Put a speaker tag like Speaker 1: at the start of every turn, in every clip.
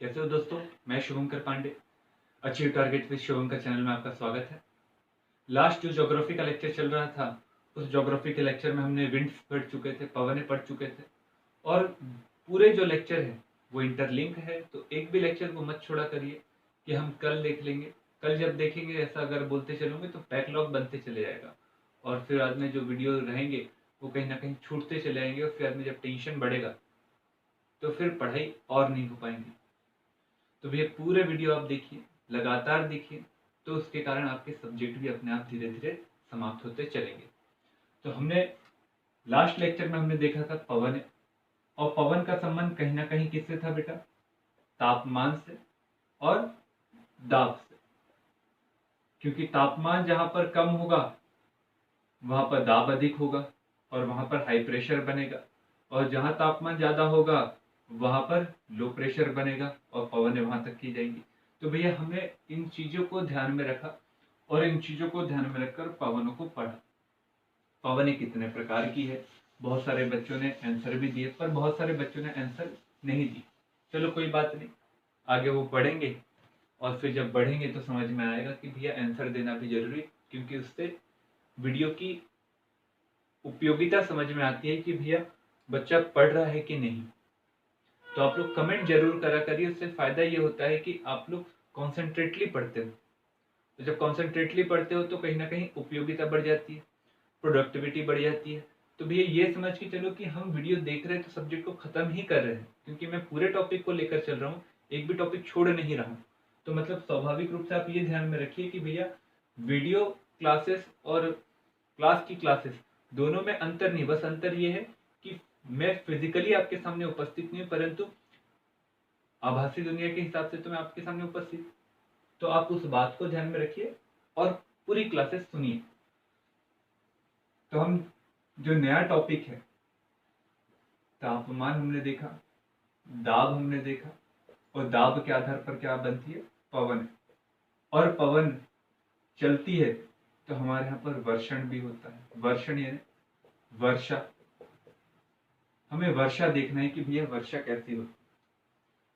Speaker 1: कैसे हो दोस्तों। मैं Shubhankar Pandey, achieve target with Shubhankar channel में आपका स्वागत है। लास्ट जो ज्योग्राफी का लेक्चर चल रहा था, उस ज्योग्राफी के लेक्चर में हमने विंड्स पढ़ चुके थे, पवनें पढ़ चुके थे और पूरे जो लेक्चर है वो इंटरलिंक है। तो एक भी लेक्चर को मत छोड़ा करिए कि हम कल देख लेंगे, कल जब देखेंगे ऐसा अगर बोलते चलोगे तो बैकलॉग बनते चले जाएगा और फिर बाद में जो वीडियो रहेंगे वो कहीं ना कहीं छूटते चले जाएंगे और फिर बाद में जब टेंशन बढ़ेगा तो फिर पढ़ाई और नहीं हो पाएंगी। तो भैया पूरे वीडियो आप देखिए, लगातार देखिए, तो उसके कारण आपके सब्जेक्ट भी अपने आप धीरे धीरे समाप्त होते चलेंगे। तो हमने लास्ट लेक्चर में हमने देखा था पवन, और पवन का संबंध कहीं ना कहीं किससे था बेटा? तापमान से और दाब से। क्योंकि तापमान जहां पर कम होगा वहां पर दाब अधिक होगा और वहां पर हाई प्रेशर बनेगा, और जहां तापमान ज्यादा होगा वहां पर लो प्रेशर बनेगा और पवनें वहां तक की जाएंगी। तो भैया हमने इन चीजों को ध्यान में रखा और इन चीजों को ध्यान में रखकर पवनों को पढ़ा। पवनें कितने प्रकार की है, बहुत सारे बच्चों ने आंसर भी दिए पर बहुत सारे बच्चों ने आंसर नहीं दिए। चलो कोई बात नहीं, आगे वो पढ़ेंगे और फिर जब बढ़ेंगे तो समझ में आएगा कि भैया आंसर देना भी जरूरी, क्योंकि उससे वीडियो की उपयोगिता समझ में आती है कि भैया बच्चा पढ़ रहा है कि नहीं। तो आप लोग कमेंट जरूर करा करिए, उससे फायदा ये होता है कि आप लोग कॉन्सेंट्रेटली पढ़ते हो। तो जब कॉन्सेंट्रेटली पढ़ते हो तो कहीं ना कहीं उपयोगिता बढ़ जाती है, प्रोडक्टिविटी बढ़ जाती है। तो भैया ये समझ के चलो कि हम वीडियो देख रहे हैं तो सब्जेक्ट को खत्म ही कर रहे हैं, क्योंकि मैं पूरे टॉपिक को लेकर चल रहा हूँ, एक भी टॉपिक छोड़ नहीं रहा हूँ। तो मतलब स्वाभाविक रूप से आप ये ध्यान में रखिए कि भैया वीडियो क्लासेस और क्लास की क्लासेस दोनों में अंतर नहीं, बस अंतर ये है कि मैं फिजिकली आपके सामने उपस्थित नहीं हूँ, परंतु आभासी दुनिया के हिसाब से तो मैं आपके सामने उपस्थित। तो आप उस बात को ध्यान में रखिए और पूरी क्लासेस सुनिए। तो हम जो नया टॉपिक है, तापमान हमने देखा, दाब हमने देखा, और दाब के आधार पर क्या बनती है? पवन। और पवन चलती है तो हमारे यहाँ पर वर्षण भी होता है। वर्षण यानी वर्षा। हमें वर्षा देखना है कि भैया वर्षा कैसी होती है।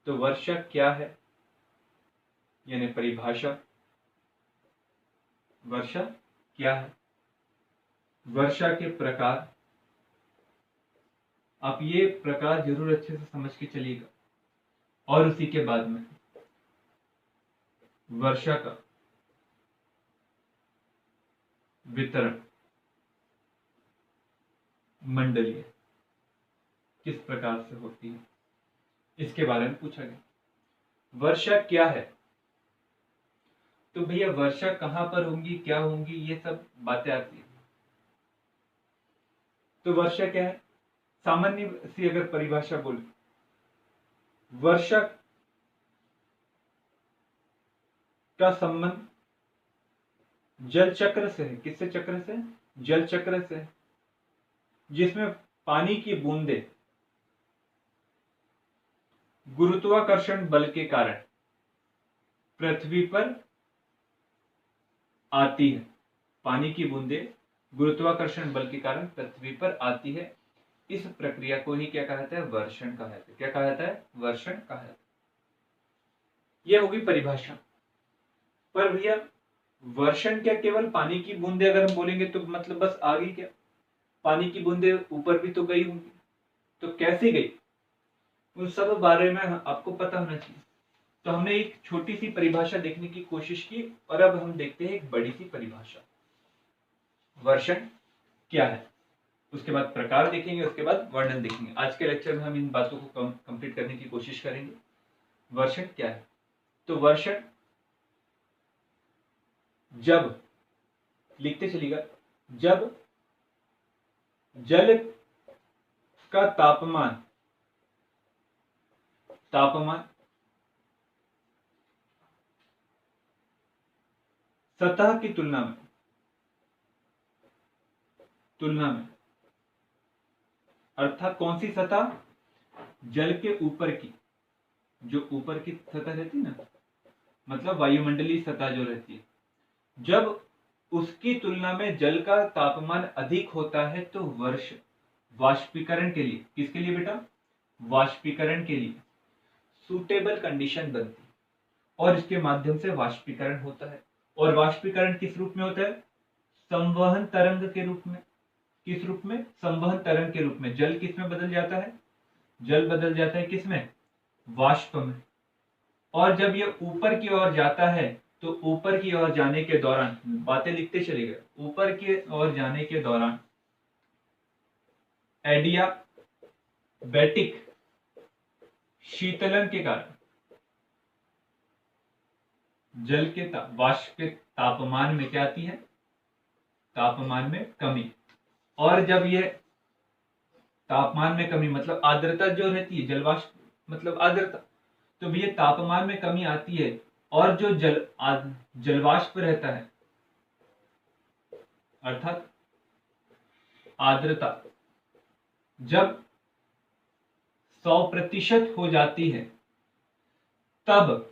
Speaker 1: तो वर्षा क्या है, यानी परिभाषा। वर्षा क्या है, वर्षा के प्रकार। आप ये प्रकार जरूर अच्छे से समझ के चलिएगा। और उसी के बाद में वर्षा का वितरण मंडलीय किस प्रकार से होती है, इसके बारे में पूछा गया। वर्षा क्या है, तो भैया वर्षा कहां पर होंगी, क्या होंगी, ये सब बातें आती है। तो वर्षा क्या है, सामान्य सी अगर परिभाषा बोले, वर्षा का संबंध जल चक्र से है। किससे चक्र से? जल चक्र से, जिसमें पानी की बूंदें गुरुत्वाकर्षण बल के कारण पृथ्वी पर आती है। पानी की बूंदें गुरुत्वाकर्षण बल के कारण पृथ्वी पर आती है। इस प्रक्रिया को ही क्या कहता है? वर्षण कहा जाता है। क्या कहा जाता है? वर्षण कहा जाता है। यह होगी परिभाषा। पर भैया वर्षण क्या केवल पानी की बूंदें अगर हम बोलेंगे तो मतलब बस आ गई क्या? पानी की बूंदें ऊपर भी तो गई होंगी, तो कैसे गई, उन सब बारे में आपको पता होना चाहिए। तो हमने एक छोटी सी परिभाषा देखने की कोशिश की और अब हम देखते हैं एक बड़ी सी परिभाषा। वर्षण क्या है, उसके बाद प्रकार देखेंगे, उसके बाद वर्णन देखेंगे। आज के लेक्चर में हम इन बातों को कंप्लीट करने की कोशिश करेंगे। वर्षण क्या है, तो वर्षण जब, लिखते चलिएगा, जब जल का तापमान सतह की तुलना में अर्थात कौन सी सतह? जल के ऊपर की, जो ऊपर की सतह रहती है ना, मतलब वायुमंडलीय सतह जो रहती है, जब उसकी तुलना में जल का तापमान अधिक होता है तो वाष्पीकरण के लिए, किसके लिए बेटा? वाष्पीकरण के लिए सूटेबल कंडीशन बनती है और इसके माध्यम से वाष्पीकरण होता है। और वाष्पीकरण किस रूप में होता है? संवहन तरंग के रूप में। किस रूप में? संवहन तरंग के रूप में। जल किस में बदल जाता है? जल बदल जाता है किस में? वाष्प में। और जब ये ऊपर की ओर जाता है तो ऊपर की ओर जाने के दौरान, बातें लिखते चलिएगा, ऊपर की ओर जाने के दौरान एडियाबैटिक शीतलन के कारण जल के वाष्प के तापमान में क्या आती है? तापमान में कमी। और जब ये तापमान में कमी मतलब आर्द्रता जो रहती है, जलवाष्प मतलब आर्द्रता, तो ये तापमान में कमी आती है और जो जलवाष्प रहता है अर्थात आर्द्रता जब 100% हो जाती है तब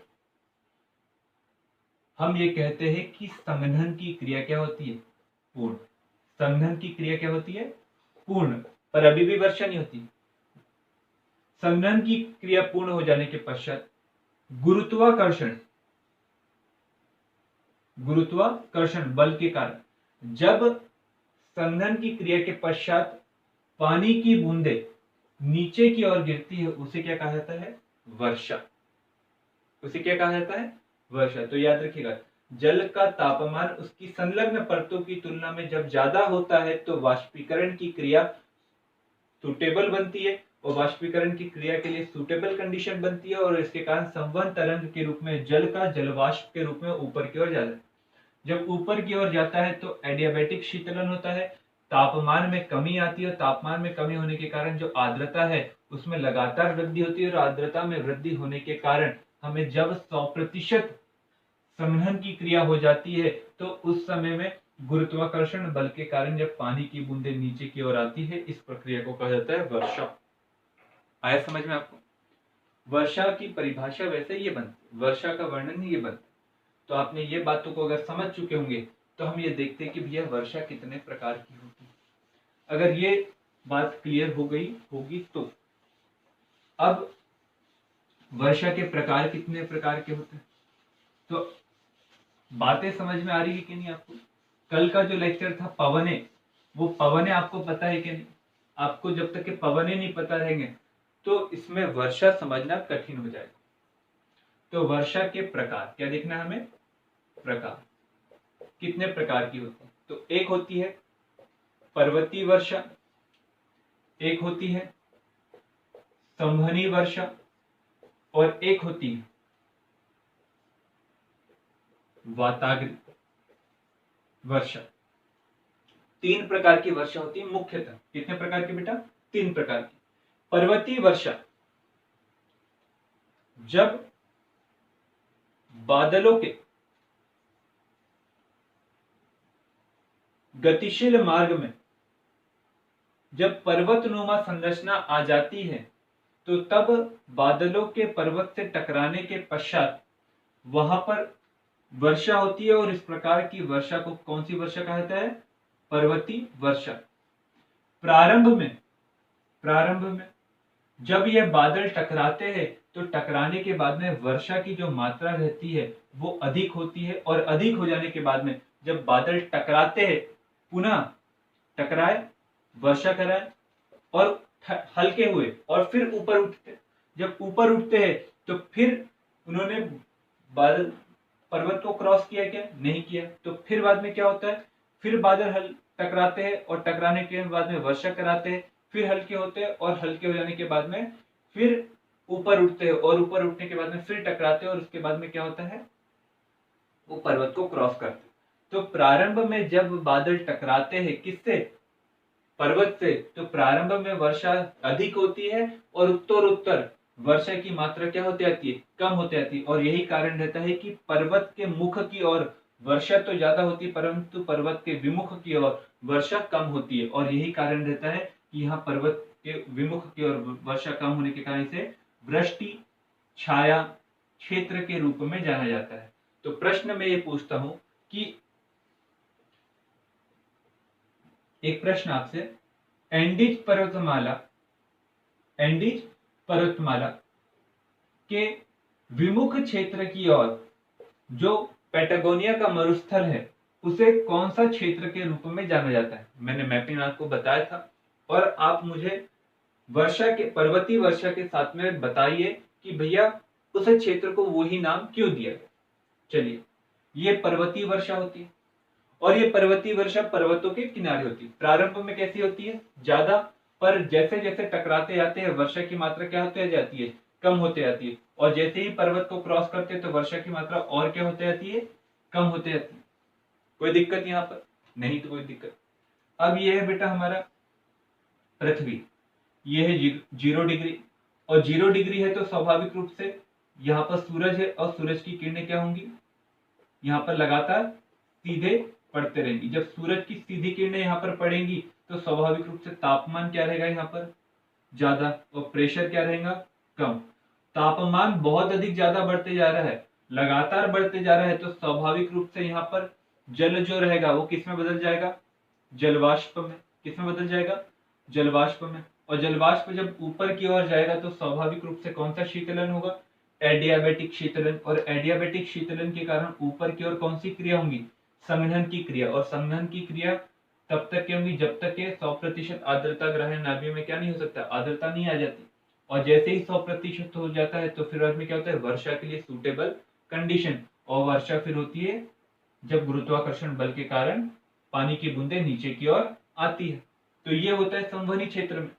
Speaker 1: हम ये कहते हैं कि संघनन की क्रिया क्या होती है? पूर्ण। संघनन की क्रिया क्या होती है? पूर्ण। पर अभी भी वर्षा नहीं होती। संघनन की क्रिया पूर्ण हो जाने के पश्चात गुरुत्वाकर्षण बल के कारण जब संघनन की क्रिया के पश्चात पानी की बूंदे नीचे की ओर गिरती है, उसे क्या कहा जाता है? वर्षा। उसे क्या कहा जाता है? वर्षा। तो याद रखिएगा, जल का तापमान उसकी संलग्न परतों की तुलना में जब ज्यादा होता है तो वाष्पीकरण की क्रिया सुटेबल बनती है और वाष्पीकरण की क्रिया के लिए सुटेबल कंडीशन बनती है और इसके कारण संवहन तरंग के रूप में जल का जलवाष्प के रूप में ऊपर की ओर जाता है। जब ऊपर की ओर जाता है तो एडियाबैटिक शीतलन होता है, तापमान में कमी आती है। तापमान में कमी होने के कारण जो आर्द्रता है उसमें लगातार वृद्धि होती है और आर्द्रता में वृद्धि होने के कारण हमें जब 100% संघनन की क्रिया हो जाती है तो उस समय में गुरुत्वाकर्षण बल के कारण जब पानी की बूंदे नीचे की ओर आती है, इस प्रक्रिया को कहा जाता है वर्षा। आया समझ में आपको? वर्षा की परिभाषा वैसे ये बनती है, वर्षा का वर्णन ये बनता है। तो आपने ये बातों को अगर समझ चुके होंगे तो हम ये देखते हैं कि भैया वर्षा कितने प्रकार की होती है। अगर ये बात क्लियर हो गई होगी तो अब वर्षा के प्रकार कितने प्रकार के होते हैं, तो बातें समझ में आ रही है कि नहीं आपको? कल का जो लेक्चर था पवने, वो पवने आपको पता है कि नहीं? आपको जब तक के पवने नहीं पता रहेंगे तो इसमें वर्षा समझना कठिन हो जाएगा। तो वर्षा के प्रकार क्या देखना है हमें? प्रकार कितने प्रकार की होती है? तो एक होती है पर्वतीय वर्षा, एक होती है संवहनी वर्षा और एक होती है वाताग्र वर्षा। 3 प्रकार की वर्षा होती है मुख्यतः। कितने प्रकार की बेटा? 3 प्रकार की। पर्वतीय वर्षा जब बादलों के गतिशील मार्ग में जब पर्वतनुमा संरचना आ जाती है तो तब बादलों के पर्वत से टकराने के पश्चात वहां पर वर्षा होती है और इस प्रकार की वर्षा को कौन सी वर्षा कहा जाता है? पर्वतीय वर्षा। प्रारंभ में जब यह बादल टकराते हैं तो टकराने के बाद में वर्षा की जो मात्रा रहती है वो अधिक होती है और अधिक हो जाने के बाद में जब बादल टकराते हैं, पुनः टकराए, वर्षा कराए और हल्के हुए और फिर ऊपर उठते। जब ऊपर उठते हैं तो फिर उन्होंने बादल पर्वत को क्रॉस किया क्या? नहीं किया। तो फिर बाद में क्या होता है? फिर बादल टकराते हैं और टकराने के बाद में वर्षा कराते हैं, फिर हल्के होते हैं और हल्के हो जाने के बाद में फिर ऊपर उठते हैं और ऊपर उठने के बाद में फिर टकराते हैं और उसके बाद में क्या होता है? वो पर्वत को क्रॉस करते हैं। तो प्रारंभ में जब बादल टकराते हैं किससे? पर्वत से, तो प्रारंभ में वर्षा अधिक होती है और उत्तर वर्षा की मात्रा क्या होती आती है? कम होती आती है। और यही कारण रहता है कि पर्वत के मुख की ओर वर्षा तो ज्यादा होती है परंतु पर्वत के विमुख की ओर वर्षा कम होती है। और यही कारण रहता है कि यहाँ पर्वत के विमुख की ओर वर्षा कम होने के कारण इसे वृष्टि छाया क्षेत्र के रूप में जाना जाता है। तो प्रश्न में ये पूछता हूं कि एक प्रश्न आपसे, एंडीज पर्वतमाला के विमुख क्षेत्र की ओर जो पैटागोनिया का मरुस्थल है उसे कौन सा क्षेत्र के रूप में जाना जाता है? मैंने मैपिंग आपको बताया था और आप मुझे वर्षा के पर्वतीय वर्षा के साथ में बताइए कि भैया उस क्षेत्र को वही नाम क्यों दिया गया। चलिए, ये पर्वतीय वर्षा होती है और ये पर्वतीय वर्षा पर्वतों के किनारे होती है। प्रारंभ में कैसी होती है? ज्यादा, पर जैसे जैसे टकराते जाते हैं वर्षा की मात्रा क्या होती जाती है? कम होते जाती है। और जैसे ही पर्वत को क्रॉस करते हैं तो वर्षा की मात्रा और क्या होते जाती है? कम होते जाती है। कोई दिक्कत यहाँ पर? नहीं तो कोई दिक्कत। अब ये है बेटा हमारा पृथ्वी, ये है 0 डिग्री और 0 डिग्री है तो स्वाभाविक रूप से यहाँ पर सूरज है और सूरज की किरणें क्या होंगी? यहाँ पर लगातार सीधे पड़ते रहेंगी। जब सूरज की सीधी किरणें यहाँ पर पड़ेंगी तो स्वाभाविक रूप से तापमान क्या रहेगा? यहाँ पर ज्यादा और प्रेशर क्या रहेगा? कम। तापमान बहुत अधिक ज्यादा बढ़ते जा रहा है, लगातार बढ़ते जा रहा है, तो स्वाभाविक रूप से यहाँ पर जल जो रहेगा वो किस में बदल जाएगा? जलवाष्प में। किस में बदल जाएगा? जलवाष्प में। और जलवाष्प जब ऊपर की ओर जाएगा तो स्वाभाविक रूप से कौन सा शीतलन होगा? एडियाबैटिक शीतलन। और एडियाबैटिक शीतलन के कारण ऊपर की ओर कौन सी क्रिया होंगी? संघनन की क्रिया। और संघनन की क्रिया तब तक क्या होंगी? जब तक के 100% आर्द्रता ग्रहण नाभियों में क्या नहीं हो सकता? आर्द्रता नहीं आ जाती। और जैसे ही 100% हो जाता है तो फिर में क्या होता है? वर्षा के लिए सूटेबल कंडीशन। और वर्षा फिर होती है जब गुरुत्वाकर्षण बल के कारण पानी की बूंदें नीचे की ओर आती है। तो ये होता है संवहनी क्षेत्र में।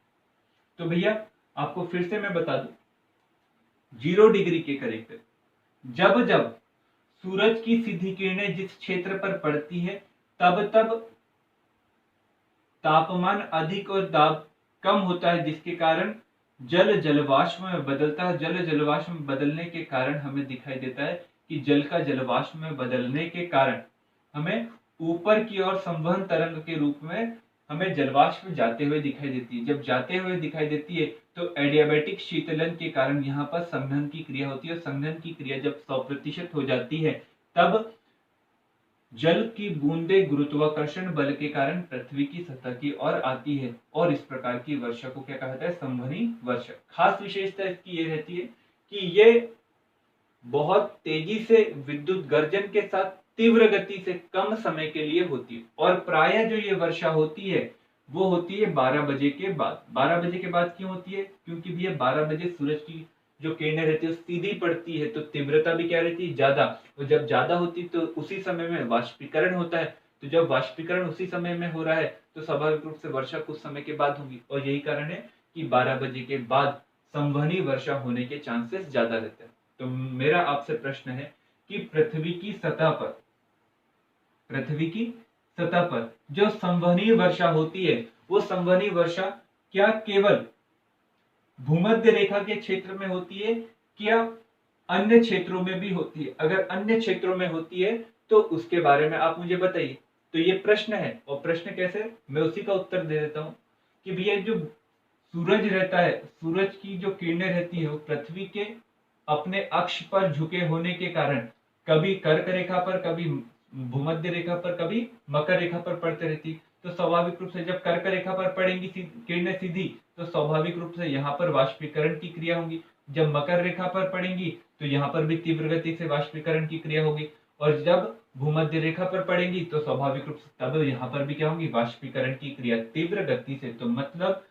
Speaker 1: तो भैया आपको फिर से मैं बता दूं, 0 डिग्री के करीब जब जब सूरज की सीधी किरणें जिस क्षेत्र पर पड़ती है तब तब तापमान अधिक और दाब कम होता है, जिसके कारण जल जलवाष्प में बदलता है। जल जलवाष्प में बदलने के कारण हमें दिखाई देता है कि जल का जलवाष्प में बदलने के कारण हमें ऊपर की ओर संवहन तरंग के रूप में हमें जलवाष्प जाते हुए दिखाई देती है। जब जाते हुए दिखाई देती है तो एडियाबैटिक शीतलन के कारण यहाँ पर संघनन की क्रिया होती है। और संघनन की क्रिया जब 100% हो जाती है तब जल की बूंदें गुरुत्वाकर्षण बल के कारण पृथ्वी की सतह की ओर आती है और इस प्रकार की वर्षा को क्या कहा जाता है? संवहनी वर्षा। खास विशेषता इसकी ये रहती है कि ये बहुत तेजी से विद्युत गर्जन के साथ तीव्र गति से कम समय के लिए होती है। और प्रायः जो ये वर्षा होती है वो होती है 12 बजे के बाद। 12 बजे के बाद क्यों होती है? क्योंकि भैया 12 बजे सूरज की जो किरणें रहती है सीधी पड़ती है तो तीव्रता भी क्या रहती है? ज्यादा। और जब ज्यादा होती तो उसी समय में वाष्पीकरण होता है। तो जब वाष्पीकरण उसी समय में हो रहा है तो स्वाभाविक रूप से वर्षा कुछ समय के बाद होगी। और यही कारण है कि 12 बजे के बाद संवहनी वर्षा होने के चांसेस ज्यादा रहते हैं। तो मेरा आपसे प्रश्न है कि पृथ्वी की सतह पर जो संवहनी वर्षा होती है वो संवहनी वर्षा क्या केवल भूमध्य रेखा के क्षेत्र में होती है क्या अन्य क्षेत्रों में भी होती है? अगर अन्य क्षेत्रों में होती है तो उसके बारे में आप मुझे बताइए। तो ये प्रश्न है। और प्रश्न कैसे? मैं उसी का उत्तर दे देता हूँ कि भैया जो सूरज रहता है, सूरज की जो किरणें रहती है वो पृथ्वी के अपने अक्ष पर झुके होने के कारण कभी कर्क रेखा पर, कभी भूमध्य रेखा पर, कभी मकर रेखा पर पड़ते रहती। तो स्वाभाविक रूप से जब कर्क रेखा पर पड़ेंगी किरणें सीधी तो स्वाभाविक रूप से यहाँ पर वाष्पीकरण की क्रिया होगी। जब मकर रेखा पर पड़ेंगी तो यहाँ पर भी तीव्र गति से वाष्पीकरण की क्रिया होगी। और जब भूमध्य रेखा पर पड़ेंगी तो स्वाभाविक रूप से तब यहाँ पर भी क्या होगी? वाष्पीकरण की क्रिया तीव्र गति से। तो मतलब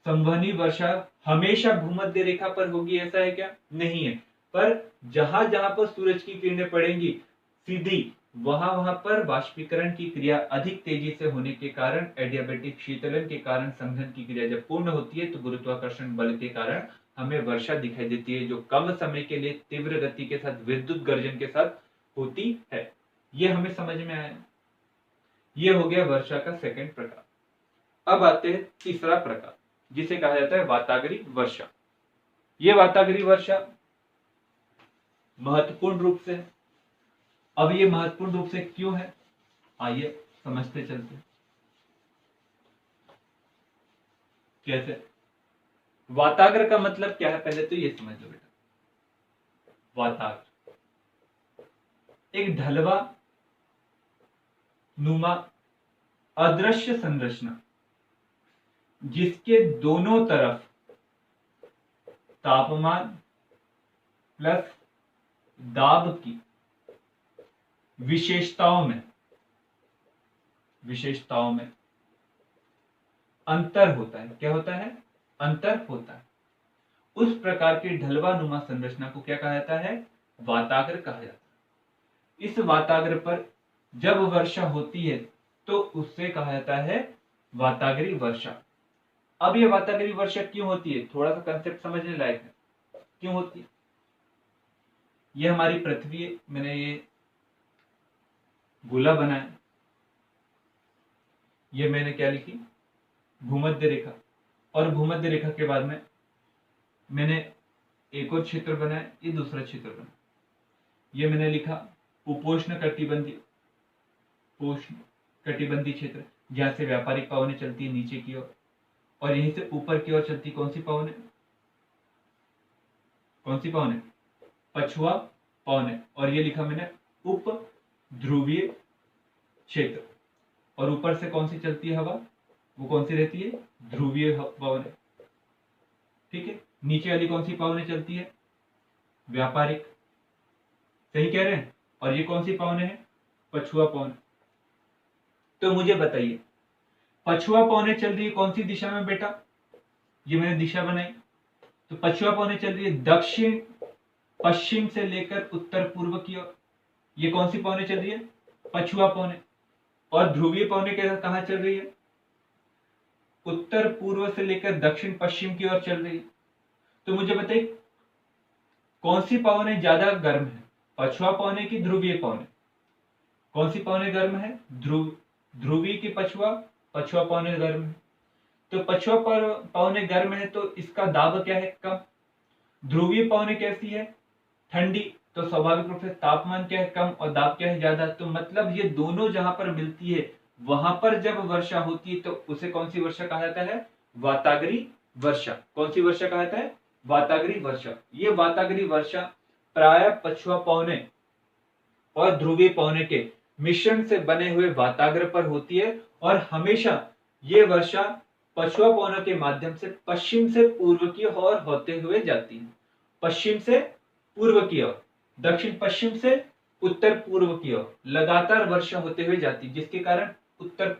Speaker 1: संवहनी वर्षा हमेशा भूमध्य रेखा पर होगी ऐसा है क्या? नहीं है। पर जहां जहां पर सूरज की किरणें पड़ेंगी सीधी वहां पर वाष्पीकरण की क्रिया अधिक तेजी से होने के कारण एडियाबैटिक शीतलन के कारण संघनन की क्रिया जब पूर्ण होती है तो गुरुत्वाकर्षण बल के कारण हमें वर्षा दिखाई देती है जो कम समय के लिए तीव्र गति के साथ विद्युत गर्जन के साथ होती है। ये हमें समझ में आया। ये हो गया वर्षा का सेकंड प्रकार। अब आते हैं तीसरा प्रकार जिसे कहा जाता है वाताग्री वर्षा। ये वाताग्री वर्षा महत्वपूर्ण रूप से है। अब ये महत्वपूर्ण रूप से क्यों है आइए समझते चलते हैं। कैसे? वाताग्र का मतलब क्या है पहले तो ये समझ लो बेटा। वाताग्र एक ढलवा नुमा अदृश्य संरचना जिसके दोनों तरफ तापमान प्लस दाब की विशेषताओं में अंतर होता है। क्या होता है? अंतर होता है। उस प्रकार की ढलवा नुमा संरचना को क्या कहा जाता है? वाताग्र कहा जाता है। इस वाताग्र पर जब वर्षा होती है तो उससे कहा जाता है वाताग्री वर्षा। अब ये वाताग्री वर्षा क्यों होती है? थोड़ा सा कंसेप्ट समझने लायक है। क्यों होती है? ये हमारी पृथ्वी है, मैंने ये गोला बनाया, ये मैंने क्या लिखी? भूमध्य रेखा। और भूमध्य रेखा के बाद में मैंने एक और क्षेत्र बनाया, ये दूसरा क्षेत्र बनाया। ये मैंने लिखा उपोष्ण कटिबंधीय क्षेत्र, जहां से व्यापारिक पवनें चलती है नीचे की ओर, और यहीं से ऊपर की ओर चलती कौन सी पवनें? कौन सी पवनें? पछुआ पवनें। और ये लिखा मैंने उप ध्रुवीय क्षेत्र। और ऊपर से कौन सी चलती है हवा? वो कौन सी रहती है? ध्रुवीय पवनें। ठीक है। नीचे वाली कौन सी पवनें चलती है? व्यापारिक। सही कह रहे हैं। और ये कौन सी पवनें हैं? पछुआ पवन। तो मुझे बताइए, पछुआ पवनें चल रही है कौन सी दिशा में बेटा? ये मैंने दिशा बनाई। तो पछुआ पवनें चल रही है दक्षिण पश्चिम से लेकर उत्तर पूर्व की ओर। ये कौन सी पवनें चल रही है? पछुआ पवनें। और ध्रुवीय पवनें कहां चल रही है? उत्तर पूर्व से लेकर दक्षिण पश्चिम की ओर चल रही है। तो मुझे बताइए कौन सी पवनें ज्यादा गर्म है? पछुआ पवनें की ध्रुवीय पवनें? कौन सी पवनें गर्म है? ध्रुवीय की पछुआ पवनें गर्म है। तो पछुआ पवनें गर्म है तो इसका दाब क्या है? कम। ध्रुवीय पवनें कैसी है? ठंडी। तो स्वाभाविक रूप से तापमान क्या है? कम, और दाब क्या है? ज्यादा। तो मतलब ये दोनों जहां पर मिलती है वहां पर जब वर्षा होती है तो उसे कौन सी वर्षा कहा जाता है? वाताग्री वर्षा। कौन सी वर्षा कहा जाता है? वाताग्री वर्षा। ये वाताग्री वर्षा प्राय पछुआ पवनें और ध्रुवीय पवनें के मिश्रण से बने हुए वाताग्र पर होती है, और हमेशा ये वर्षा पछुआ पवनों के माध्यम से पश्चिम से पूर्व की ओर होते हुए जाती है। पश्चिम से पूर्व की ओर, दक्षिण पश्चिम से उत्तर पूर्व की ओर लगातार वर्षा होते हुए जाती है, जिसके कारण उत्तर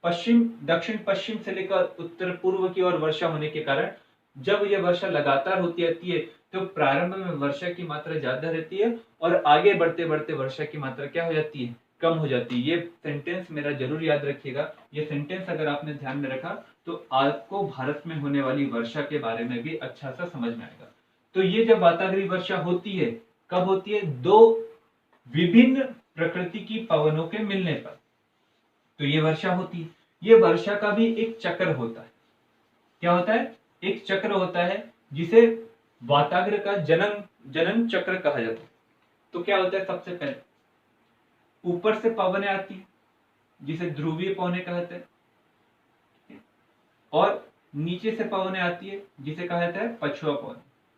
Speaker 1: पश्चिम दक्षिण पश्चिम से लेकर उत्तर पूर्व की ओर वर्षा होने के कारण जब यह वर्षा लगातार होती रहती है तो प्रारंभ में वर्षा की मात्रा ज्यादा रहती है, और आगे बढ़ते बढ़ते वर्षा की मात्रा क्या हो जाती है? कम हो जाती है। ये सेंटेंस मेरा जरूर याद रखिएगा। ये सेंटेंस अगर आपने ध्यान में रखा तो आपको भारत में होने वाली वर्षा के बारे में भी अच्छा सा समझ में आएगा। तो ये जब वाताग्री वर्षा होती है, कब होती है? दो विभिन्न प्रकृति की पवनों के मिलने पर तो ये वर्षा होती है। ये वर्षा का भी एक चक्र होता है। क्या होता है? एक चक्र होता है जिसे वाताग्र का जनन चक्र कहा जाता है। तो क्या होता है? सबसे पहले ऊपर से पवनें आती है जिसे ध्रुवीय पवनें कहते हैं, और नीचे से पवनें आती है जिसे कहा जाता है पछुआ पवन।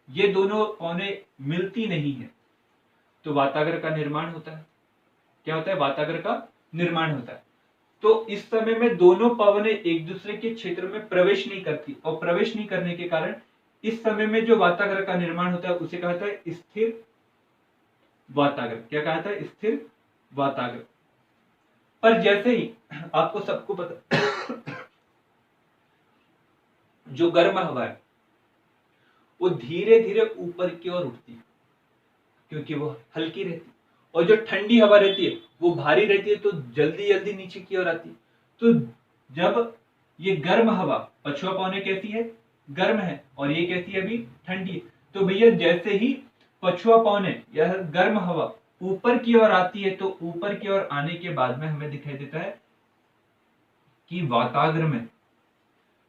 Speaker 1: ये दोनों पवनें मिलती नहीं है तो वाताग्र का निर्माण होता है। क्या होता है? वाताग्र का निर्माण होता है। तो इस समय में दोनों पवनें एक दूसरे के क्षेत्र में प्रवेश नहीं करती, और प्रवेश नहीं करने के कारण इस समय में जो वाताग्र का निर्माण होता है उसे कहा जाता है स्थिर वाताग्र। क्या कहा जाता है? स्थिर वाताग्र। पर जैसे ही आपको सबको पता जो गर्म हवा है वो धीरे धीरे ऊपर की ओर उठती है क्योंकि वो हल्की रहती है, और जो ठंडी हवा रहती है वो भारी रहती है तो जल्दी जल्दी नीचे की ओर आती है। तो जब ये गर्म हवा, पछुआ पवनें कैसी है? गर्म है, और ये कैसी है? अभी ठंडी है। तो भैया जैसे ही पछुआ पवनें या गर्म हवा ऊपर की ओर आती है तो ऊपर की ओर आने के बाद में हमें दिखाई देता है कि वाताग्र में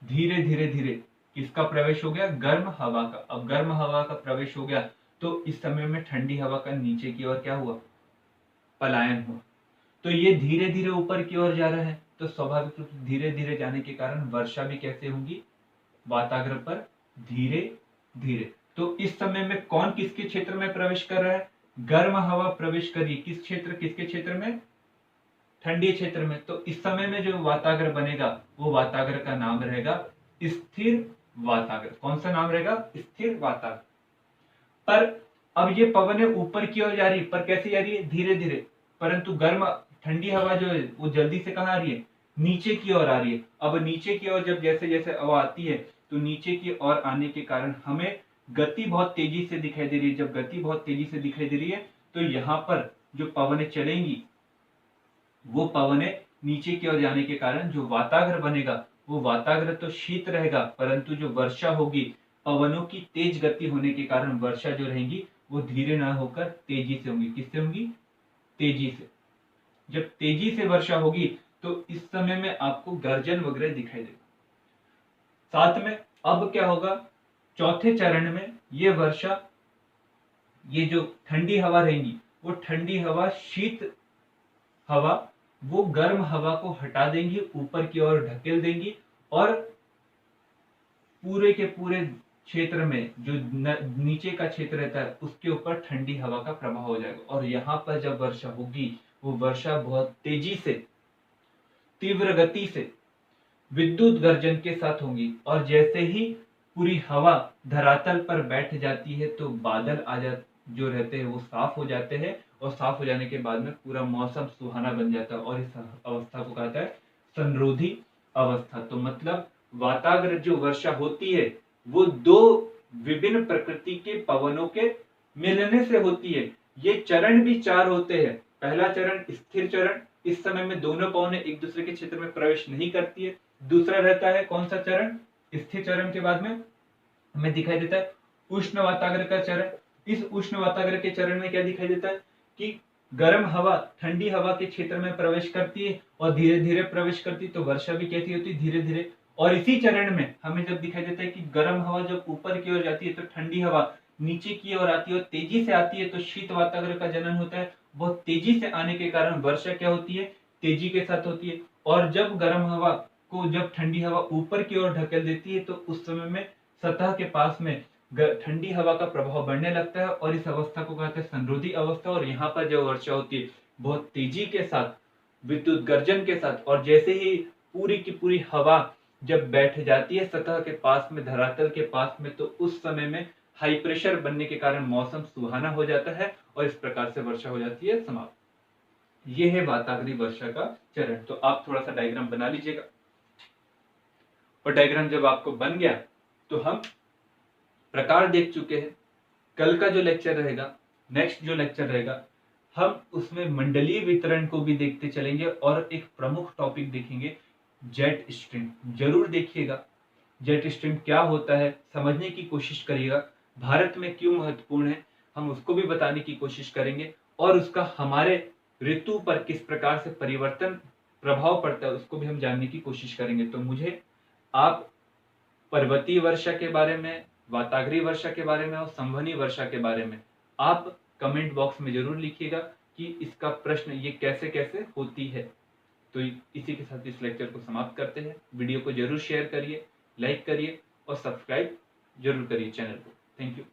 Speaker 1: धीरे धीरे धीरे किसका प्रवेश हो गया? गर्म हवा का। अब गर्म हवा का प्रवेश हो गया तो इस समय में ठंडी हवा का नीचे की ओर क्या हुआ? पलायन हुआ। तो ये धीरे धीरे ऊपर की ओर जा रहा है, तो स्वाभाविक रूप से धीरे धीरे जाने के कारण वर्षा भी कैसे होगी? वाताग्र पर धीरे धीरे। तो इस समय में कौन किसके क्षेत्र में प्रवेश कर रहा है? गर्म हवा प्रवेश करिए किस क्षेत्र, किसके क्षेत्र में? ठंडी क्षेत्र में। तो इस समय में जो वाताग्र बनेगा वो वाताग्र का नाम रहेगा स्थिर वाताग्र। कौन सा नाम रहेगा? स्थिर वाताग्र। पर अब ये पवन ऊपर की ओर जा रही है, पर कैसे जा रही है? धीरे धीरे। परंतु गर्म ठंडी हवा जो है वो जल्दी से कहाँ आ रही है? नीचे की ओर आ रही है। अब नीचे की ओर जब जैसे जैसे हवा आती है तो नीचे की ओर आने के कारण हमें गति बहुत तेजी से दिखाई दे रही है। जब गति बहुत तेजी से दिखाई दे रही है तो यहाँ पर जो पवनें चलेंगी वो पवनें नीचे की ओर जाने के कारण जो वाताग्र बनेगा वो वाताग्र तो शीत रहेगा, परंतु जो वर्षा होगी पवनों की तेज गति होने के कारण वर्षा जो रहेगी वो धीरे ना होकर तेजी से होंगी। किससे होंगी? तेजी से। जब तेजी से वर्षा होगी तो इस समय में आपको गर्जन वगैरह दिखाई देगा। साथ में अब क्या होगा? चौथे चरण में ये वर्षा, ये जो ठंडी हवा रहेंगी वो ठंडी हवा, शीत हवा, वो गर्म हवा को हटा देंगी, ऊपर की ओर ढकेल देंगी और पूरे के पूरे क्षेत्र में जो नीचे का क्षेत्र रहता है उसके ऊपर ठंडी हवा का प्रभाव हो जाएगा। और यहाँ पर जब वर्षा होगी वो वर्षा बहुत तेजी से, तीव्र गति से, विद्युत गर्जन के साथ होंगी। और जैसे ही पूरी हवा धरातल पर बैठ जाती है तो बादल जो रहते हैं वो साफ हो जाते हैं और साफ हो जाने के बाद में पूरा मौसम सुहाना बन जाता है और इस अवस्था को कहता है संरोधी अवस्था। तो मतलब वाताग्र जो वर्षा होती है वो दो विभिन्न प्रकृति के पवनों के मिलने से होती है। ये चरण भी 4 होते हैं। पहला चरण स्थिर चरण, इस समय में दोनों पवनें एक दूसरे के क्षेत्र में प्रवेश नहीं करती है। दूसरा रहता है कौन सा चरण? स्थिर चरण के बाद में हमें दिखाई देता है उष्ण वाताग्र का चरण। इस उष्ण वाताग्र के चरण में क्या दिखाई देता है कि गर्म हवा ठंडी हवा के क्षेत्र में प्रवेश करती है और धीरे धीरे प्रवेश करती है, तो वर्षा भी कैसी होती है? धीरे धीरे। और इसी चरण में हमें जब दिखाई देता है कि गर्म हवा जब ऊपर की ओर जाती है तो ठंडी हवा नीचे की ओर आती है और तेजी से आती है तो शीत वाताग्र का जनन होता है। बहुत तेजी से आने के कारण वर्षा क्या होती है? तेजी के साथ होती है। और जब गर्म हवा को जब ठंडी हवा ऊपर की ओर ढकेल देती है तो उस समय में सतह के पास में ठंडी हवा का प्रभाव बढ़ने लगता है और इस अवस्था को कहते हैं संरोधी अवस्था। और यहाँ पर जो वर्षा होती है बहुत तेजी के साथ, विद्युत गर्जन के साथ, और जैसे ही पूरी की पूरी हवा जब बैठ जाती है सतह के पास में, धरातल के पास में, तो उस समय में हाई प्रेशर बनने के कारण मौसम सुहाना हो जाता है और इस प्रकार से वर्षा हो जाती है समाप्त। ये है वाताग्री वर्षा का चरण। तो आप थोड़ा सा डायग्राम बना लीजिएगा और डायग्राम जब आपको बन गया तो हम प्रकार देख चुके हैं। कल का जो लेक्चर रहेगा, नेक्स्ट जो लेक्चर रहेगा, हम उसमें मंडलीय वितरण को भी देखते चलेंगे और एक प्रमुख टॉपिक देखेंगे जेट स्ट्रीम। जरूर देखिएगा जेट स्ट्रीम क्या होता है, समझने की कोशिश करिएगा। भारत में क्यों महत्वपूर्ण है हम उसको भी बताने की कोशिश करेंगे और उसका हमारे ऋतु पर किस प्रकार से परिवर्तन प्रभाव पड़ता है उसको भी हम जानने की कोशिश करेंगे। तो मुझे आप पर्वतीय वर्षा के बारे में, वाताग्री वर्षा के बारे में और संवहनी वर्षा के बारे में आप कमेंट बॉक्स में जरूर लिखिएगा कि इसका प्रश्न ये कैसे कैसे होती है। तो इसी के साथ इस लेक्चर को समाप्त करते हैं। वीडियो को जरूर शेयर करिए, लाइक करिए और सब्सक्राइब जरूर करिए चैनल को। Thank you.